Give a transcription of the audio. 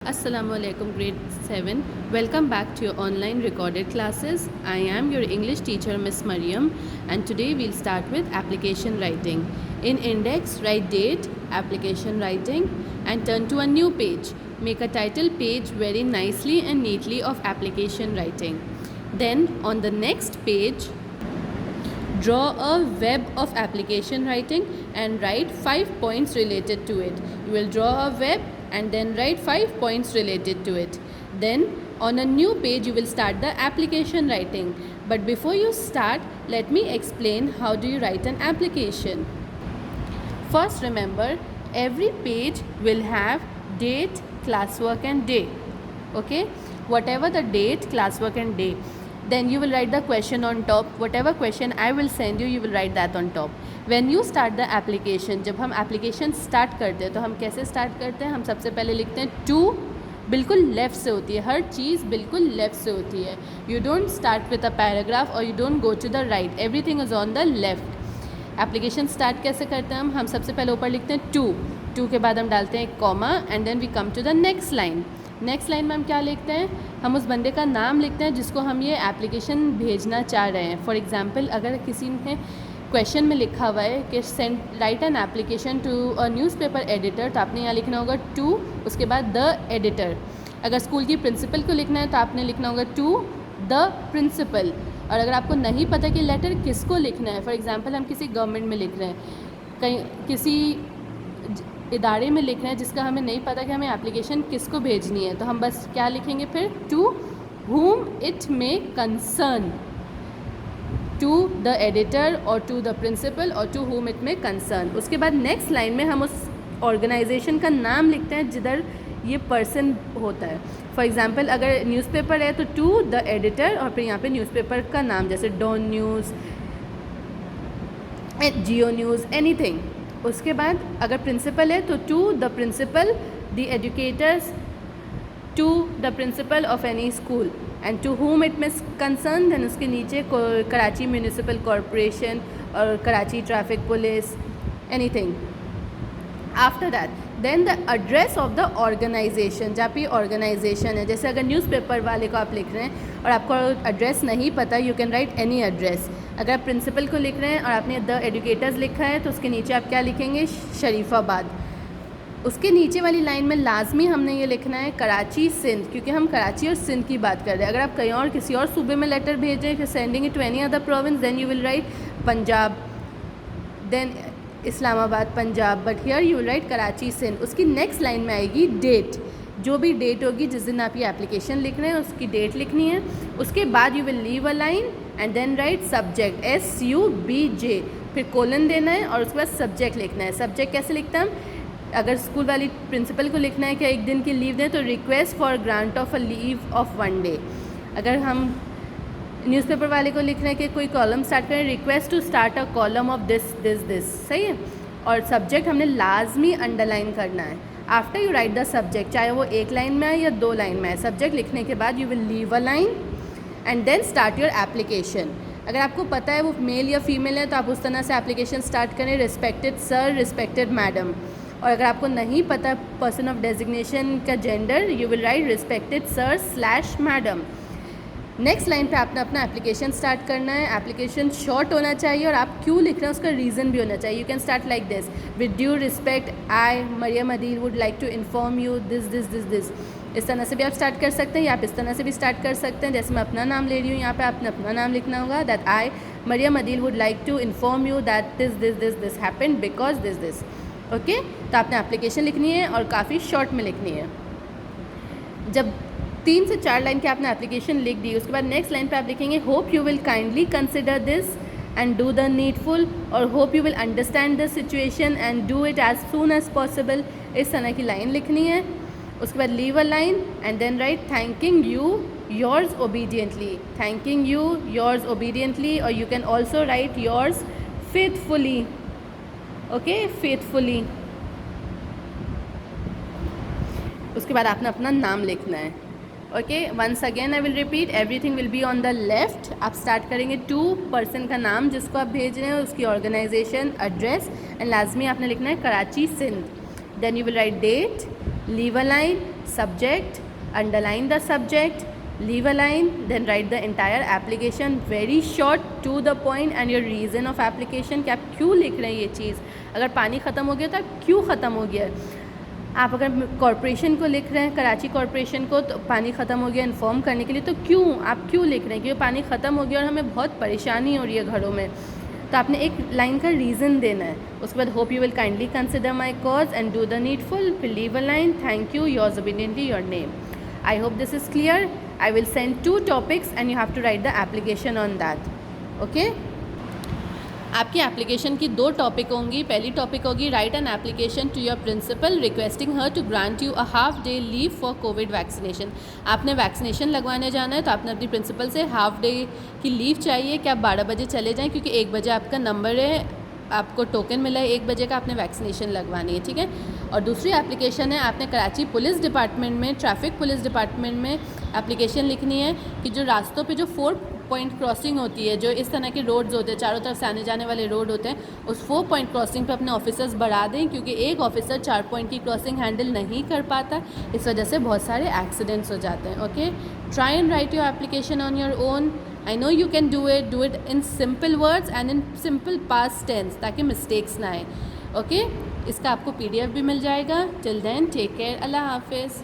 Assalamualaikum grade 7. Welcome back to your online recorded classes. I am your English teacher Miss Mariam, and today we'll start with application writing. In index, write date, application writing, and turn to a new page. Make a title page very nicely and neatly of application writing. Then on the next page, draw a web of application writing and write 5 points related to it. You will draw a web and then write 5 points related to it. Then on a new page you will start the application writing. But before you start, let me explain how do you write an application. First, remember, every page will have date, classwork and day. Okay, whatever the date, classwork and day. Then you will write the question on top. Whatever question I will send you, you will write that on top. When you start the application, जब हम application start करते हैं तो हम कैसे start करते हैं? हम सबसे पहले लिखते हैं to, बिल्कुल लेफ़्ट से होती है, हर चीज़ बिल्कुल लेफ़्ट से होती है. You don't start with a paragraph or you don't go to the right. Everything is on the left. Application start कैसे करते हैं हम सबसे पहले ऊपर लिखते हैं टू के बाद हम डालते हैं एक comma and then we come to the next line. Next line में हम क्या लिखते हैं? हम उस बंदे का नाम लिखते हैं जिसको हम ये एप्लीकेशन भेजना चाह रहे हैं. फॉर एग्जांपल, अगर किसी ने क्वेश्चन में लिखा हुआ है कि send write an application to a newspaper editor, तो आपने यहाँ लिखना होगा टू, उसके बाद द एडिटर. अगर स्कूल की प्रिंसिपल को लिखना है तो आपने लिखना होगा टू द प्रिंसिपल. और अगर आपको नहीं पता कि लेटर किसको लिखना है, फॉर एग्जांपल हम किसी गवर्नमेंट में लिख रहे हैं, कहीं किसी इदारे में लिख रहे हैं जिसका हमें नहीं पता कि हमें एप्लीकेशन किसको भेजनी है, तो हम बस क्या लिखेंगे फिर? To whom it may concern, to the editor और to the principal और to whom it may concern. उसके बाद नेक्स्ट लाइन में हम उस ऑर्गेनाइजेशन का नाम लिखते हैं जिधर ये पर्सन होता है. फॉर एग्जांपल, अगर न्यूज़पेपर है तो टू द एडिटर और फिर यहाँ पे न्यूज़पेपर का नाम, जैसे Dawn news, Geo news, anything. उसके बाद अगर प्रिंसिपल है तो to the principal, the educators, to the principal of any school and to whom it may concern. Then उसके नीचे कराची म्यूनिसिपल कॉरपोरेशन और Karachi traffic police, anything. After that then the address of the organization, जहाँ पे organisation है. जैसे अगर newspaper वाले को आप लिख रहे हैं और आपको एड्रेस नहीं पता, you can write any address. अगर आप प्रिंसिपल को लिख रहे हैं और आपने द एजुकेटर्स लिखा है तो उसके नीचे आप क्या लिखेंगे? शरीफाबाद. उसके नीचे वाली लाइन में लाजमी हमने ये लिखना है कराची सिंध, क्योंकि हम कराची और सिंध की बात कर रहे हैं. अगर आप कहीं और किसी और सूबे में लेटर भेज रहे हैं, sending it to any other province, then you will write Punjab, then Islamabad Punjab, but here you will write Karachi Sindh. उसकी नेक्स्ट लाइन में आएगी डेट. जो भी डेट होगी जिस दिन आप ये एप्लीकेशन लिख रहे हैं उसकी डेट लिखनी है. उसके बाद you will leave a line and then write subject, SUBJ, फिर कोलन देना है और उसके बाद सब्जेक्ट लिखना है. सब्जेक्ट कैसे लिखते हैं हम? अगर स्कूल वाली प्रिंसिपल को लिखना है कि एक दिन की लीव दें तो request for grant of a leave of 1 day. अगर हम न्यूज़पेपर वाले को लिख रहे हैं कि कोई कॉलम स्टार्ट करें, request to start a column of this this this. सही है. और सब्जेक्ट हमने लाजमी अंडरलाइन करना है. After you write the subject, चाहे वो एक लाइन में है या 2 लाइन में है, सब्जेक्ट लिखने के बाद you will leave a line and then start your application. अगर आपको पता है वो मेल या फीमेल है तो आप उस तरह से एप्लीकेशन स्टार्ट करें, रिस्पेक्टेड सर, रिस्पेक्टेड मैडम. और अगर आपको नहीं पता पर्सन ऑफ डेजिग्नेशन का gender, you will right respected sir slash madam. Next line पे आपने अपना एप्लीकेशन स्टार्ट करना है. एप्लीकेशन शॉर्ट होना चाहिए और आप क्यों लिख रहे हैं उसका रीज़न भी होना चाहिए. You can start like this: with due respect, I Mariam Adeel would like to inform you this this this this. इस तरह से भी आप स्टार्ट कर सकते हैं या आप इस तरह से भी स्टार्ट कर सकते हैं. जैसे मैं अपना नाम ले रही हूँ, यहाँ पे आपने अपना नाम लिखना होगा, that I Mariam Adeel would like to inform you that this this this this happened because this this. Okay, तो आपने एप्लीकेशन लिखनी है और काफ़ी शॉर्ट में लिखनी है. जब 3 से 4 लाइन की आपने एप्लीकेशन लिख दी, उसके बाद नेक्स्ट लाइन पे आप लिखेंगे hope you will kindly consider this and do the needful, और hope you will understand the situation and do it as soon as possible. इस तरह की लाइन लिखनी है. उसके बाद leave a line and then write thanking you yours obediently, thanking you yours obediently, और you can also write yours faithfully. Okay, faithfully. उसके बाद आपने अपना नाम लिखना है. Okay, once again I will repeat, everything will be on the left. आप start करेंगे टू पर्सन का नाम जिसको आप भेज रहे हैं, उसकी ऑर्गेनाइजेशन, एड्रेस, एंड लाजमी आपने लिखना है Karachi Sindh. Then you will write date, leave a line, subject, underline the subject, leave a line, then write the entire application very short, to the point, and your reason of application कि आप क्यों लिख रहे हैं ये चीज़. अगर पानी ख़त्म हो गया तो क्यों ख़त्म हो गया. आप अगर कॉरपोरेशन को लिख रहे हैं, कराची कॉरपोरेशन को, तो पानी ख़त्म हो गया इन्फॉर्म करने के लिए, तो क्यों आप क्यों लिख रहे हैं, क्योंकि पानी ख़त्म हो गया और हमें बहुत परेशानी हो रही है घरों में. तो आपने एक लाइन का रीज़न देना है. उसके बाद hope you will kindly consider my cause and do the needful, फिर leave a line, thank you, yours obediently your name. I hope this is clear. I will send 2 topics and you have to write the application on that. Okay? आपकी application की 2 topic होंगी. पहली topic होगी write an application to your principal requesting her to grant you a half day leave for covid vaccination. आपने vaccination लगवाने जाना है तो आपने अपनी प्रिंसिपल से हाफ डे की लीव चाहिए कि आप 12 बजे चले जाएँ, क्योंकि 1 बजे आपका नंबर है, आपको टोकन मिला है 1 बजे का, आपने वैक्सीनेशन लगवानी है. ठीक है. और दूसरी एप्लीकेशन है, आपने कराची पुलिस डिपार्टमेंट में, ट्रैफिक पुलिस डिपार्टमेंट में एप्लीकेशन लिखनी है कि जो रास्तों पे जो 4 पॉइंट क्रॉसिंग होती है, जो इस तरह के रोड्स होते हैं, चारों तरफ से आने जाने वाले रोड होते हैं, उस 4 पॉइंट क्रॉसिंग पे अपने ऑफिसर्स बढ़ा दें, क्योंकि एक ऑफिसर 4 पॉइंट की क्रॉसिंग हैंडल नहीं कर पाता. इस वजह से बहुत सारे एक्सीडेंट्स हो जाते हैं. Okay, try and right your application on your own. I know you can do it in simple words and in simple past tense, ताकि मिस्टेक्स ना आए. ओके, इसका आपको PDF भी मिल जाएगा. Till then take care. अल्लाह हाफिज़.